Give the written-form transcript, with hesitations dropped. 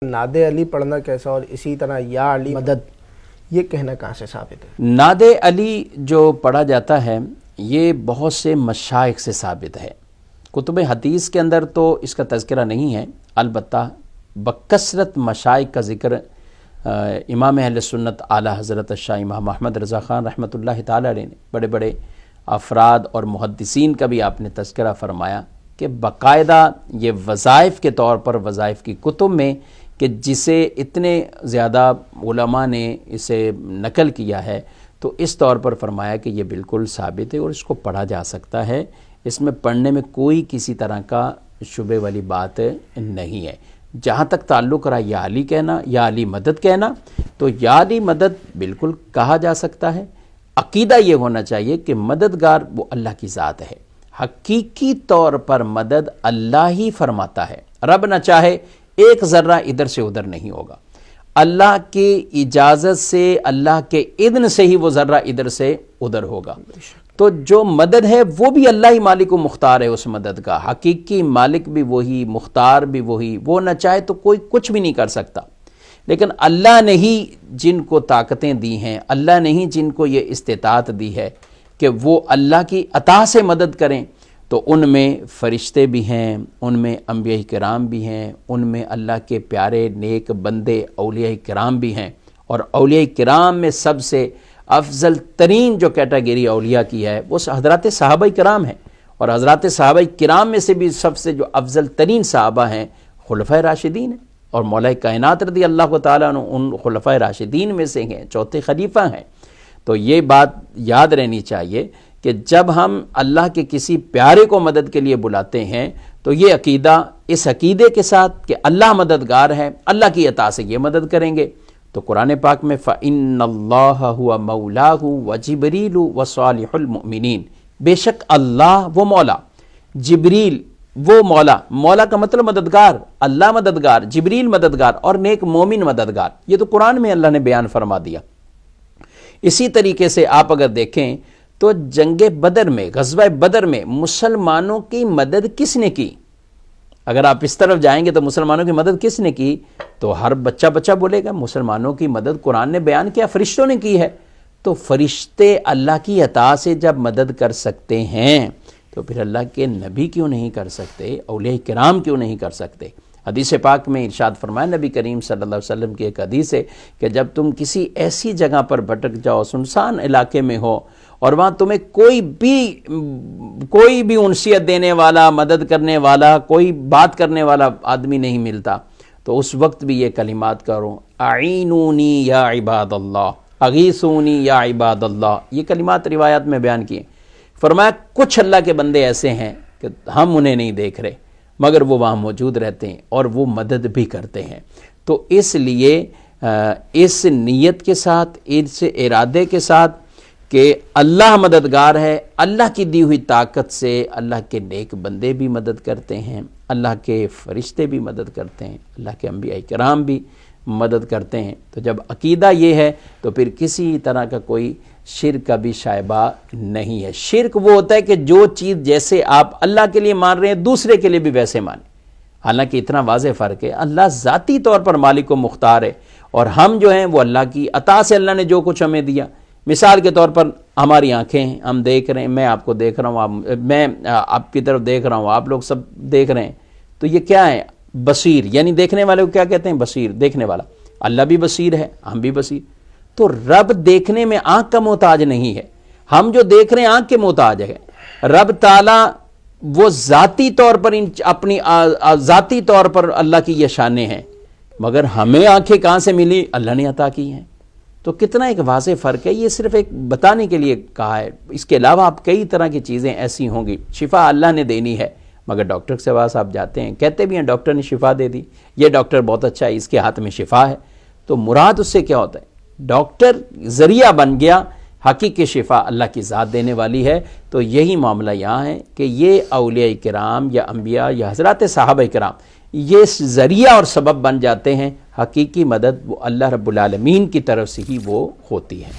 ناد علی پڑھنا کیسا اور اسی طرح یا علی مدد یہ کہنا کہاں سے ثابت ہے؟ ناد علی جو پڑھا جاتا ہے یہ بہت سے مشائخ سے ثابت ہے. کتب حدیث کے اندر تو اس کا تذکرہ نہیں ہے، البتہ بکثرت مشائخ کا ذکر امام اہل سنت اعلیٰ حضرت شاہ امام محمد رضا خان رحمۃ اللہ تعالی علیہ نے، بڑے بڑے افراد اور محدثین کا بھی آپ نے تذکرہ فرمایا کہ باقاعدہ یہ وظائف کے طور پر وظائف کی کتب میں کہ جسے اتنے زیادہ علماء نے اسے نقل کیا ہے تو اس طور پر فرمایا کہ یہ بالکل ثابت ہے اور اس کو پڑھا جا سکتا ہے. اس میں پڑھنے میں کوئی کسی طرح کا شبہ والی بات نہیں ہے. جہاں تک تعلق رہا یا علی کہنا، یا علی مدد کہنا، تو یا علی مدد بالکل کہا جا سکتا ہے. عقیدہ یہ ہونا چاہیے کہ مددگار وہ اللہ کی ذات ہے، حقیقی طور پر مدد اللہ ہی فرماتا ہے. رب نہ چاہے ایک ذرہ ادھر سے ادھر نہیں ہوگا، اللہ کی اجازت سے، اللہ کے اذن سے ہی وہ ذرہ ادھر سے ادھر ہوگا. تو جو مدد ہے وہ بھی اللہ ہی مالک و مختار ہے، اس مدد کا حقیقی مالک بھی وہی، مختار بھی وہی. وہ نہ چاہے تو کوئی کچھ بھی نہیں کر سکتا. لیکن اللہ نے ہی جن کو طاقتیں دی ہیں، اللہ نے ہی جن کو یہ استطاعت دی ہے کہ وہ اللہ کی عطا سے مدد کریں، تو ان میں فرشتے بھی ہیں، ان میں انبیاء کرام بھی ہیں، ان میں اللہ کے پیارے نیک بندے اولیاء کرام بھی ہیں. اور اولیاء کرام میں سب سے افضل ترین جو کیٹیگری اولیاء کی ہے وہ حضرات صحابہ کرام ہیں. اور حضرات صحابہ کرام میں سے بھی سب سے جو افضل ترین صحابہ ہیں خلفائے راشدین ہیں، اور مولا کائنات رضی اللہ تعالیٰ عنہ ان خلفائے راشدین میں سے ہیں، چوتھے خلیفہ ہیں. تو یہ بات یاد رہنی چاہیے کہ جب ہم اللہ کے کسی پیارے کو مدد کے لیے بلاتے ہیں تو یہ عقیدہ، اس عقیدے کے ساتھ کہ اللہ مددگار ہے، اللہ کی عطا سے یہ مدد کریں گے. تو قرآن پاک میں فَإِنَّ اللَّهَ هُوَ مَوْلَاهُ وَجِبْرِيلُ وَصَالِحُ الْمُؤْمِنِينَ، بے شک اللہ وہ مولا، جبریل وہ مولا، مولا کا مطلب مددگار، اللہ مددگار، جبریل مددگار اور نیک مومن مددگار. یہ تو قرآن میں اللہ نے بیان فرما دیا. اسی طریقے سے آپ اگر دیکھیں تو جنگ بدر میں، غزوہ بدر میں مسلمانوں کی مدد کس نے کی؟ اگر آپ اس طرف جائیں گے تو مسلمانوں کی مدد کس نے کی تو ہر بچہ بولے گا مسلمانوں کی مدد قرآن نے بیان کیا، فرشتوں نے کی ہے. تو فرشتے اللہ کی عطا سے جب مدد کر سکتے ہیں تو پھر اللہ کے نبی کیوں نہیں کر سکتے، اولیاء کرام کیوں نہیں کر سکتے؟ حدیث پاک میں ارشاد فرمایا نبی کریم صلی اللہ علیہ وسلم کی ایک حدیث ہے کہ جب تم کسی ایسی جگہ پر بھٹک جاؤ، سنسان علاقے میں ہو، اور وہاں تمہیں کوئی بھی انسیت دینے والا، مدد کرنے والا، کوئی بات کرنے والا آدمی نہیں ملتا، تو اس وقت بھی یہ کلمات کرو، اعینونی یا عباد اللہ، اغیثونی یا عباد اللہ. یہ کلمات روایات میں بیان کیے. فرمایا کچھ اللہ کے بندے ایسے ہیں کہ ہم انہیں نہیں دیکھ رہے مگر وہ وہاں موجود رہتے ہیں اور وہ مدد بھی کرتے ہیں. تو اس لیے اس نیت کے ساتھ، اس ارادے کے ساتھ کہ اللہ مددگار ہے، اللہ کی دی ہوئی طاقت سے اللہ کے نیک بندے بھی مدد کرتے ہیں، اللہ کے فرشتے بھی مدد کرتے ہیں، اللہ کے انبیاء کرام بھی مدد کرتے ہیں. تو جب عقیدہ یہ ہے تو پھر کسی طرح کا کوئی شرک کا بھی شائبہ نہیں ہے. شرک وہ ہوتا ہے کہ جو چیز جیسے آپ اللہ کے لیے مان رہے ہیں دوسرے کے لیے بھی ویسے مانیں. حالانکہ اتنا واضح فرق ہے، اللہ ذاتی طور پر مالک و مختار ہے اور ہم جو ہیں وہ اللہ کی عطا سے، اللہ نے جو کچھ ہمیں دیا. مثال کے طور پر ہماری آنکھیں ہیں، ہم دیکھ رہے ہیں، میں آپ کو دیکھ رہا ہوں، میں آپ کی طرف دیکھ رہا ہوں، آپ لوگ سب دیکھ رہے ہیں. تو یہ کیا ہے؟ بصیر، یعنی دیکھنے والے کو کیا کہتے ہیں؟ بصیر، دیکھنے والا. اللہ بھی بصیر ہے، ہم بھی بصیر. تو رب دیکھنے میں آنکھ کا محتاج نہیں ہے، ہم جو دیکھ رہے ہیں آنکھ کے محتاج ہے. رب تعالیٰ وہ ذاتی طور پر اپنی ذاتی طور پر اللہ کی یہ شانیں ہیں، مگر ہمیں آنکھیں کہاں سے ملی؟ اللہ نے عطا کی ہیں. تو کتنا ایک واضح فرق ہے. یہ صرف ایک بتانے کے لیے کہا ہے. اس کے علاوہ آپ کئی طرح کی چیزیں ایسی ہوں گی. شفا اللہ نے دینی ہے، مگر ڈاکٹر کے پاس آپ جاتے ہیں، کہتے بھی ہیں ڈاکٹر نے شفا دے دی، یہ ڈاکٹر بہت اچھا ہے، اس کے ہاتھ میں شفا ہے. تو مراد اس سے کیا ہوتا ہے؟ ڈاکٹر ذریعہ بن گیا، حقیقی شفا اللہ کی ذات دینے والی ہے. تو یہی معاملہ یہاں ہے کہ یہ اولیاء کرام یا انبیاء یا حضرات صحابہ کرام یہ ذریعہ اور سبب بن جاتے ہیں. حقیقی مدد وہ اللہ رب العالمین کی طرف سے ہی وہ ہوتی ہے.